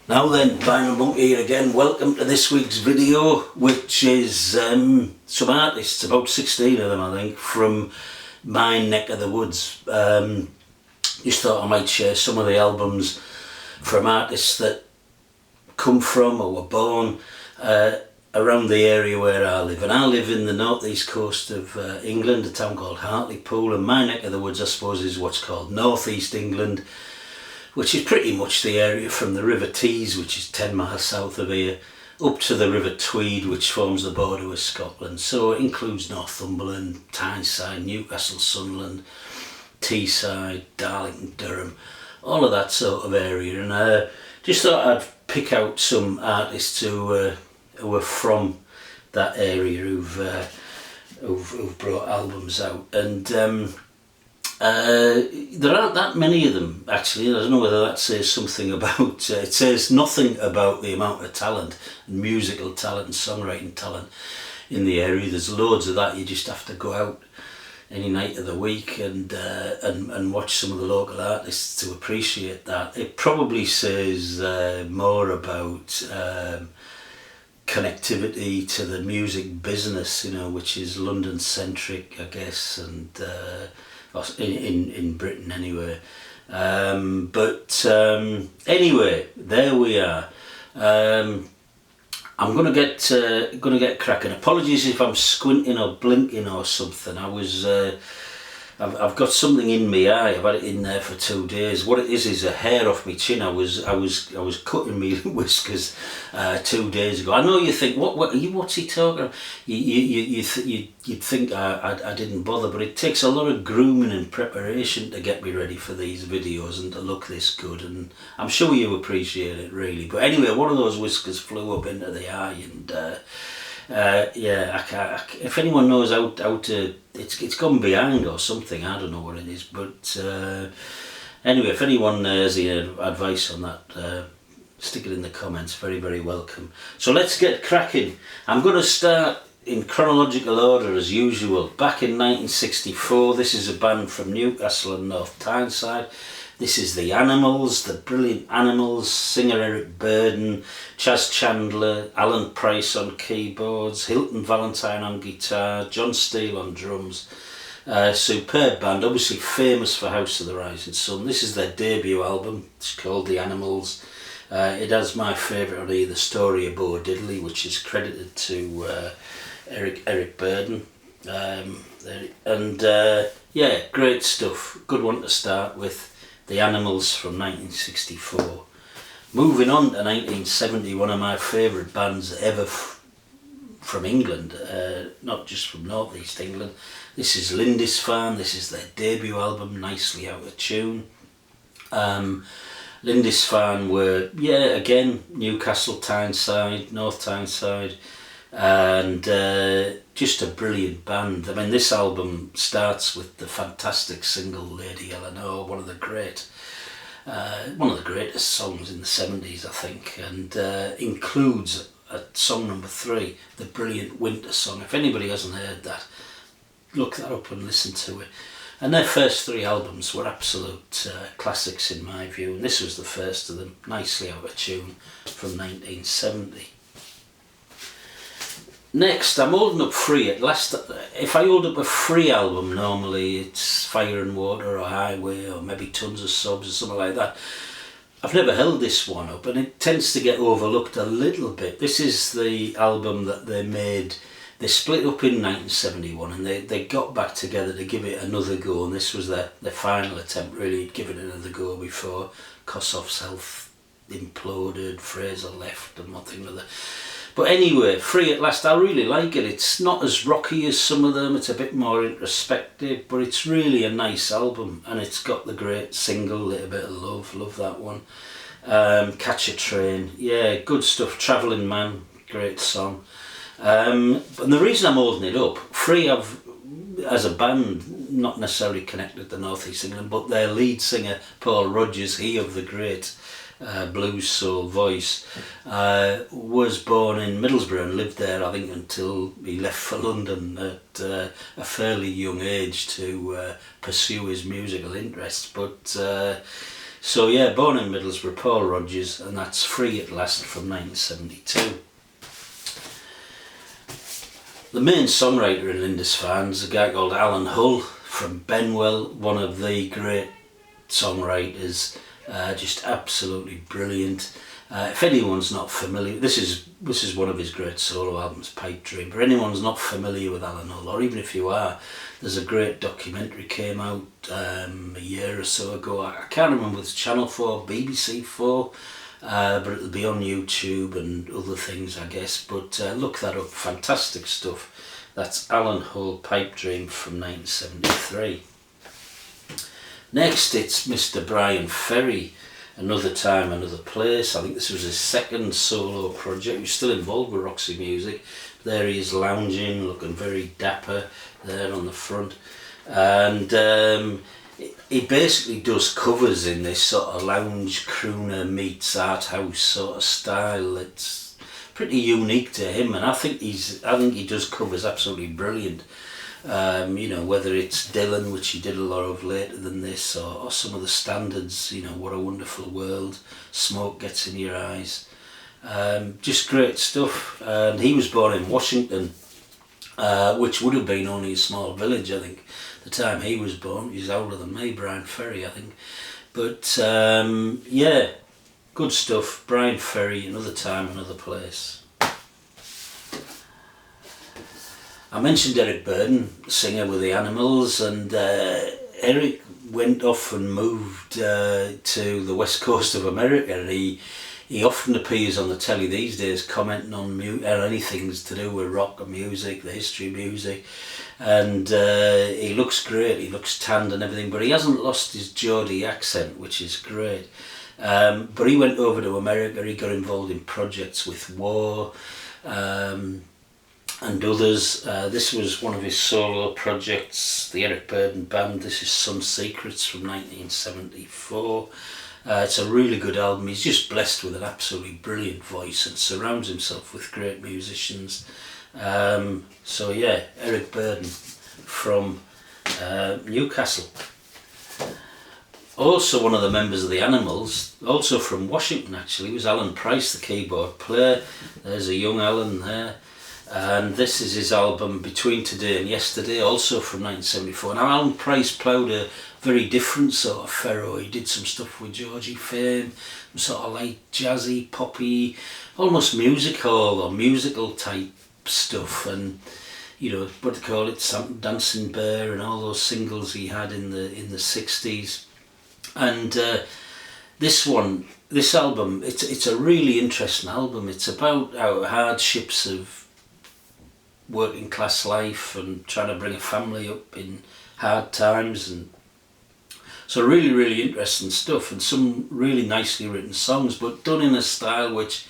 Now then, Byron Monk here again. Welcome to this week's video, which is some artists, about 16 of them I think, from my neck of the woods. Just thought I might share some of the albums from artists that come from or were born around the area where I live. And I live in the northeast coast of England, a town called Hartlepool, and my neck of the woods I suppose is what's called northeast England, which is pretty much the area from the River Tees, which is 10 miles south of here, up to the River Tweed, which forms the border with Scotland. So it includes Northumberland, Tyneside, Newcastle, Sunderland, Teesside, Darlington, Durham, all of that sort of area. And I just thought I'd pick out some artists who are from that area who've brought albums out. And there aren't that many of them actually. I don't know whether that says something about it says nothing about the amount of talent and musical talent and songwriting talent in the area. There's loads of that. You just have to go out any night of the week and watch some of the local artists to appreciate that. It probably says more about connectivity to the music business, you know, which is London centric, I guess, and in Britain anyway. Anyway, there we are. I'm gonna get cracking. Apologies if I'm squinting or blinking or something. I've got something in my eye. I've had it in there for 2 days. What it is a hair off my chin. I was cutting me whiskers 2 days ago. I know you think what's he talking about? You'd think I didn't bother, but it takes a lot of grooming and preparation to get me ready for these videos and to look this good. And I'm sure you appreciate it really. But anyway, one of those whiskers flew up into the eye, and yeah, if anyone knows how to, it's gone behind or something, I don't know what it is, but anyway, if anyone has any advice on that, stick it in the comments. Very, very welcome. So let's get cracking. I'm going to start in chronological order as usual. Back in 1964, this is a band from Newcastle and North Tyneside. This is the Animals, the brilliant Animals, singer Eric Burden, Chas Chandler, Alan Price on keyboards, Hilton Valentine on guitar, John Steele on drums. Superb band, obviously famous for House of the Rising Sun. This is their debut album. It's called The Animals. It has my favourite on here, The Story of Bo Diddley, which is credited to Eric Burden. Yeah, great stuff. Good one to start with. The Animals from 1964. Moving on to 1970, one of my favourite bands ever from England, not just from northeast England. This is Lyons Farm. This is their debut album, Nicely Out of Tune. Lyons Farm were, yeah, again, Newcastle, Tyneside, North Tyneside, and just a brilliant band. I mean, this album starts with the fantastic single Lady Eleanor, one of the greatest songs in the 70s, I think, and includes at song number 3, the brilliant Winter Song. If anybody hasn't heard that, look that up and listen to it. And their first 3 albums were absolute classics in my view, and this was the first of them, Nicely Out of Tune from 1970. Next, I'm holding up Free at last. If I hold up a Free album, normally it's Fire and Water or Highway or maybe Tons of Sobs or something like that. I've never held this one up, and it tends to get overlooked a little bit. This is the album that they made. They split up in 1971 and they got back together to give it another go, and this was their final attempt really at giving it another go before Kossoff's health imploded, Fraser left and one thing or another. But anyway, Free at last, I really like it. It's not as rocky as some of them, it's a bit more introspective, but it's really a nice album, and it's got the great single, Little Bit of Love that one. Catch a Train, yeah, good stuff. Travelling Man, great song. And the reason I'm holding it up, Free as a band, not necessarily connected to North East England, but their lead singer, Paul Rodgers, he of the great blues soul voice, was born in Middlesbrough and lived there I think until he left for London at a fairly young age to pursue his musical interests, but So yeah, born in Middlesbrough, Paul Rogers, and that's Free at Last from 1972. The main songwriter in Lindisfarne is a guy called Alan Hull from Benwell, one of the great songwriters, just absolutely brilliant. If anyone's not familiar, this is one of his great solo albums, Pipe Dream. But anyone's not familiar with Alan Hull, or even if you are, there's a great documentary came out a year or so ago. I can't remember if it's Channel 4, BBC 4, but it'll be on YouTube and other things, I guess. But look that up, fantastic stuff. That's Alan Hull, Pipe Dream from 1973. Next, it's Mr. Brian Ferry, Another Time, Another Place. I think this was his second solo project. He's still involved with Roxy Music. There he is lounging, looking very dapper there on the front. And he basically does covers in this sort of lounge crooner meets art house sort of style. It's pretty unique to him, and I think he does covers absolutely brilliant. You know, whether it's Dylan, which he did a lot of later than this, or some of the standards, you know, What a Wonderful World, Smoke Gets in Your Eyes. Just great stuff. And he was born in Washington, which would have been only a small village, I think, the time he was born. He's older than me, Brian Ferry, I think. But yeah, good stuff. Brian Ferry, Another Time, Another Place. I mentioned Eric Burden, singer with the Animals, and Eric went off and moved to the west coast of America, and he often appears on the telly these days commenting on anything to do with rock and music, the history of music, and he looks great, he looks tanned and everything, but he hasn't lost his Geordie accent, which is great. But he went over to America, he got involved in projects with War, and others. This was one of his solo projects, the Eric Burden Band. This is Some Secrets from 1974. It's a really good album. He's just blessed with an absolutely brilliant voice and surrounds himself with great musicians. So yeah, Eric Burden from Newcastle. Also one of the members of the Animals, also from Washington actually, was Alan Price, the keyboard player. There's a young Alan there. And this is his album Between Today and Yesterday, also from 1974. Now Alan Price ploughed a very different sort of furrow. He did some stuff with Georgie Fame, sort of like jazzy, poppy, almost music hall or musical type stuff, and you know, what do you call it, Dancing Bear and all those singles he had in the 60s. And this album, it's a really interesting album. It's about our hardships of working class life and trying to bring a family up in hard times, and so really, really interesting stuff, and some really nicely written songs, but done in a style which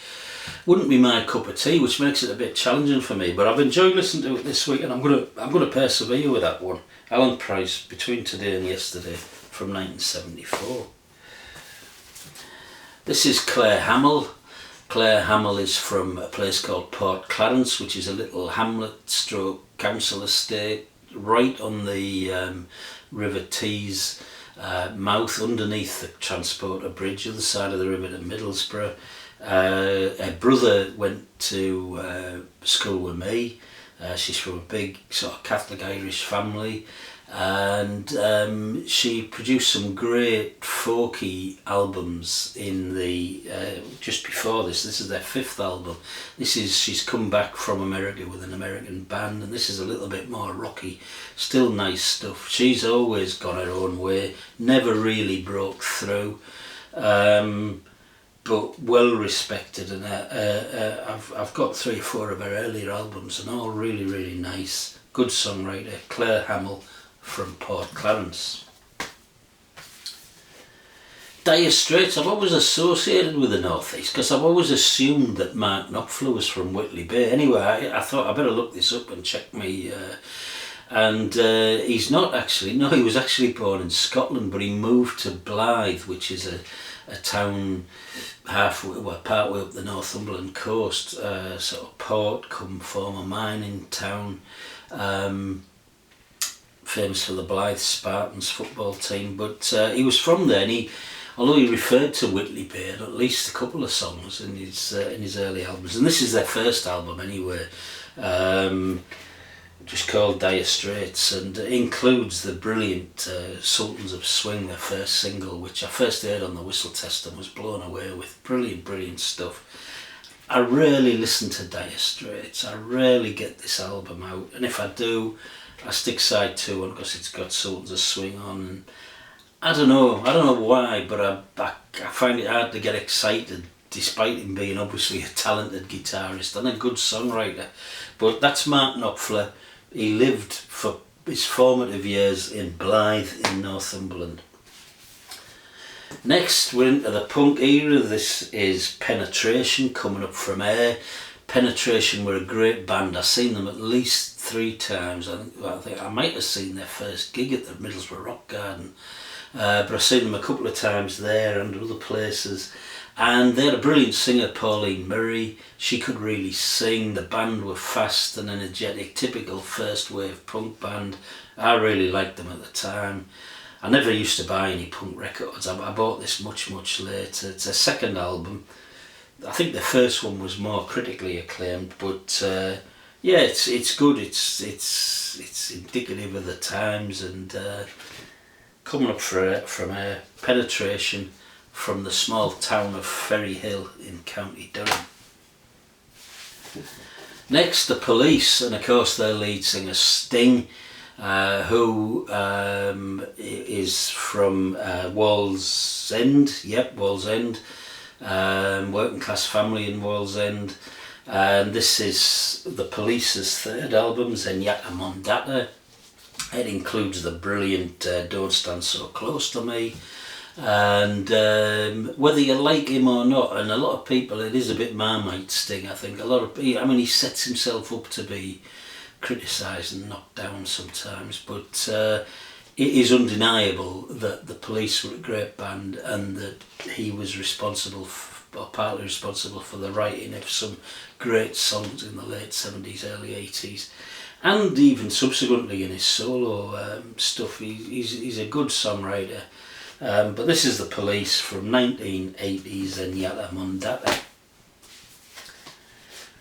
wouldn't be my cup of tea, which makes it a bit challenging for me. But I've enjoyed listening to it this week, and I'm gonna persevere with that one. Alan Price, Between Today and Yesterday from 1974. This is Claire Hamill. Claire Hamill is from a place called Port Clarence, which is a little hamlet stroke council estate right on the River Tees mouth, underneath the Transporter Bridge, other side of the river to Middlesbrough. Her brother went to school with me. She's from a big sort of Catholic Irish family, and she produced some great folky albums in the just before this. This is their 5th album. She's come back from America with an American band, and this is a little bit more rocky, still nice stuff. She's always gone her own way, never really broke through, but well respected, and I've got 3 or 4 of her earlier albums, and all really, really nice. Good songwriter, Claire Hamill from Port Clarence. Dire Straits, I've always associated with the North East because I've always assumed that Mark Knopfler was from Whitley Bay. Anyway, I thought I better look this up and check me. And he's not actually. No, he was actually born in Scotland, but he moved to Blythe, which is a town partway up the Northumberland coast, sort of port come former mining town. Famous for the Blythe Spartans football team, but he was from there, and although he referred to Whitley Bay at least a couple of songs in his early albums, and this is their first album anyway, just called Dire Straits, and it includes the brilliant Sultans of Swing, their first single, which I first heard on the Whistle Test and was blown away with. Brilliant stuff. I rarely listen to Dire Straits, I rarely get this album out, and if I do, I stick side 2 on because it's got Sultans of Swing on, and I don't know why, but I find it hard to get excited despite him being obviously a talented guitarist and a good songwriter. But that's Mark Knopfler. He lived for his formative years in Blythe in Northumberland. Next, we're into the punk era. This is Penetration, coming up from Air. Penetration were a great band. I've seen them at least 3 times. I think I might have seen their first gig at the Middlesbrough Rock Garden. But I've seen them a couple of times there and other places. And they had a brilliant singer, Pauline Murray. She could really sing. The band were fast and energetic, typical first wave punk band. I really liked them at the time. I never used to buy any punk records. I bought this much later. It's a second album. I think the first one was more critically acclaimed, but yeah, it's good. It's indicative of the times, and coming up from a Penetration from the small town of Ferry Hill in County Durham. Next, the Police, and of course their lead singer Sting, who is from Wallsend. Yep, Wallsend. Working class family in Wallsend. And this is the Police's third album, Zenyatta Mondata. It includes the brilliant Don't Stand So Close to Me. And whether you like him or not, and a lot of people, it is a bit Marmite Sting, I think. He sets himself up to be criticised and knocked down sometimes, but it is undeniable that the Police were a great band and that he was responsible, or partly responsible, for the writing of some great songs in the late 70s, early 80s, and even subsequently in his solo stuff. He's a good songwriter. But this is the Police from 1980s and Zenyatta Mondata.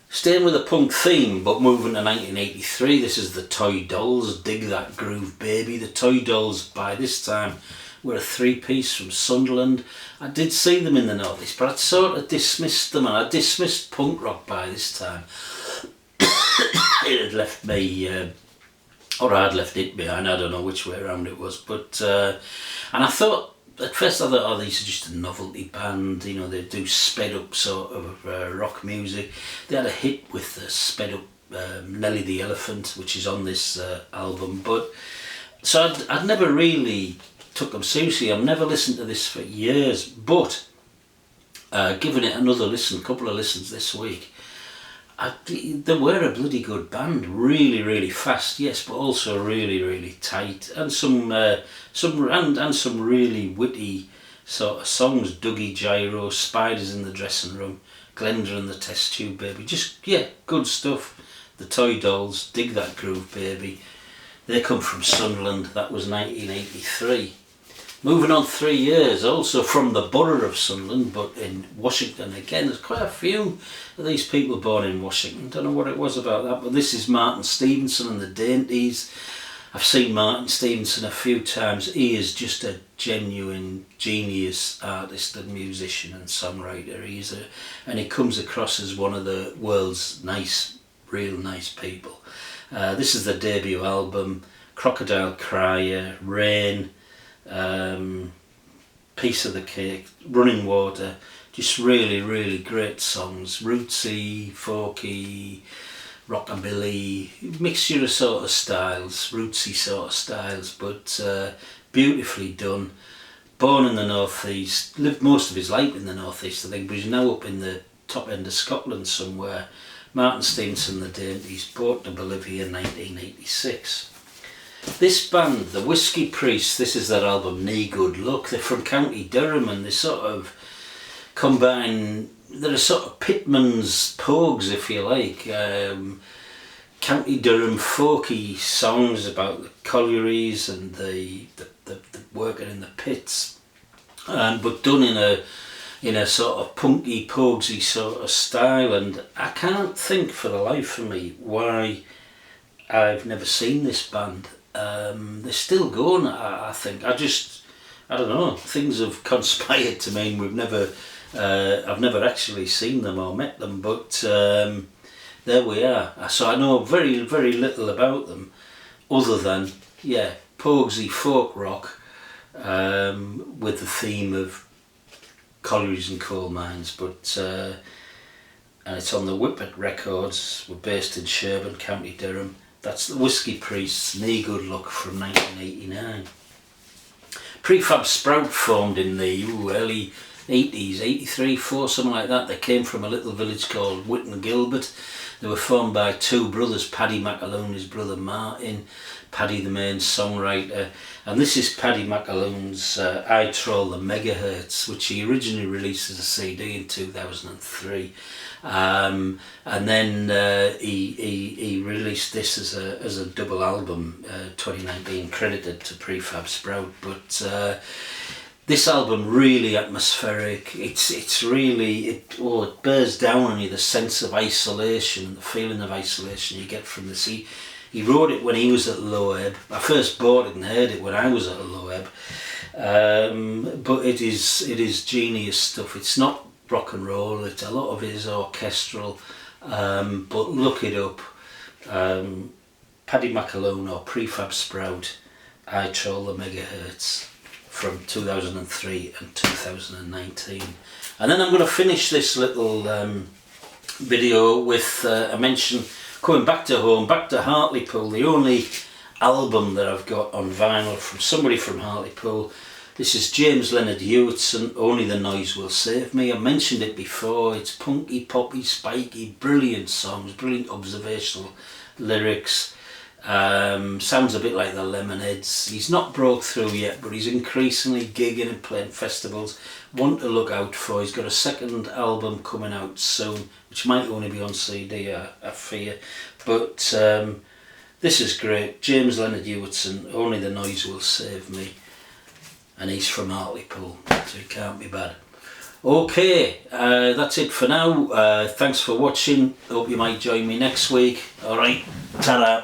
Staying with a punk theme, but moving to 1983, this is the Toy Dolls, Dig That Groove Baby. The Toy Dolls by this time were a 3-piece from Sunderland. I did see them in the Northeast, but I'd sort of dismissed them, and I dismissed punk rock by this time. It had left me, or I'd left it behind, I don't know which way around it was, but and I thought, at first I thought, oh, these are just a novelty band, you know, they do sped up sort of rock music. They had a hit with the sped up Nelly the Elephant, which is on this album, but so I'd never really took them seriously. I've never listened to this for years, but giving it another listen, a couple of listens this week, they were a bloody good band. Really fast, yes, but also really tight, and some really witty sort of songs. Dougie Gyro, Spiders in the Dressing Room, Glenda and the Test Tube Baby. Just, yeah, good stuff. The Toy Dolls, Dig That Groove Baby. They come from Sunderland. That was 1983. Moving on 3 years, also from the borough of Sunderland, but in Washington again. There's quite a few of these people born in Washington. Don't know what it was about that, but this is Martin Stevenson and the Dainties. I've seen Martin Stevenson a few times. He is just a genuine genius artist and musician and songwriter. And he comes across as one of the world's real nice people. This is the debut album, Crocodile Crier, Rain, Piece of the Cake, Running Water. Just really great songs. Rootsy, folky, rockabilly, mixture of sort of styles, rootsy sort of styles, but beautifully done. Born in the Northeast, lived most of his life in the Northeast, I think, but he's now up in the top end of Scotland somewhere. Martin Stevenson, the Dainties, brought to Bolivia in 1986. This band, the Whiskey Priest, this is their album Knee Good Luck. They're from County Durham, and they sort of combine, they're sort of pitman's pogues, if you like. County Durham folky songs about the collieries and the working in the pits. but done in a sort of punky, pogsy sort of style, and I can't think for the life of me why I've never seen this band. They're still going, I think. I don't know, things have conspired to mean I've never actually seen them or met them, but there we are. So I know very, very little about them, other than, yeah, pogsy folk rock with the theme of collieries and coal mines, but and it's on the Whippet Records. We're based in Sherburn, County Durham. That's the Whiskey Priests, Knee Good Luck from 1989. Prefab Sprout formed in the early 80s, 83, 4, something like that. They came from a little village called Whitton Gilbert. They were formed by two brothers, Paddy McAloon and his brother Martin. Paddy the main songwriter, and this is Paddy McAloon's I Troll the Megahertz, which he originally released as a CD in 2003, and then he released this as a double album, 2019, credited to Prefab Sprout. But this album really atmospheric. It's really it bears down on you, the sense of isolation, the feeling of isolation you get from the sea. He wrote it when he was at Low Ebb. I first bought it and heard it when I was at Low Ebb. But it is genius stuff. It's not rock and roll. It's a lot of it is orchestral. But look it up. Paddy McAloon or Prefab Sprout, I Troll the Megahertz from 2003 and 2019. And then I'm going to finish this little video with a mention. Coming back to home, back to Hartlepool, the only album that I've got on vinyl from somebody from Hartlepool. This is James Leonard Hewitson, Only the Noise Will Save Me. I mentioned it before. It's punky, poppy, spiky, brilliant songs, brilliant observational lyrics. Sounds a bit like the Lemonheads. He's not broke through yet, but he's increasingly gigging and playing festivals. One to look out for. He's got a second album coming out soon, which might only be on CD, I fear. But this is great. James Leonard Hewitson, Only the Noise Will Save Me. And he's from Hartlepool, so he can't be bad. Okay, that's it for now. Thanks for watching. Hope you might join me next week. Alright, ta-da.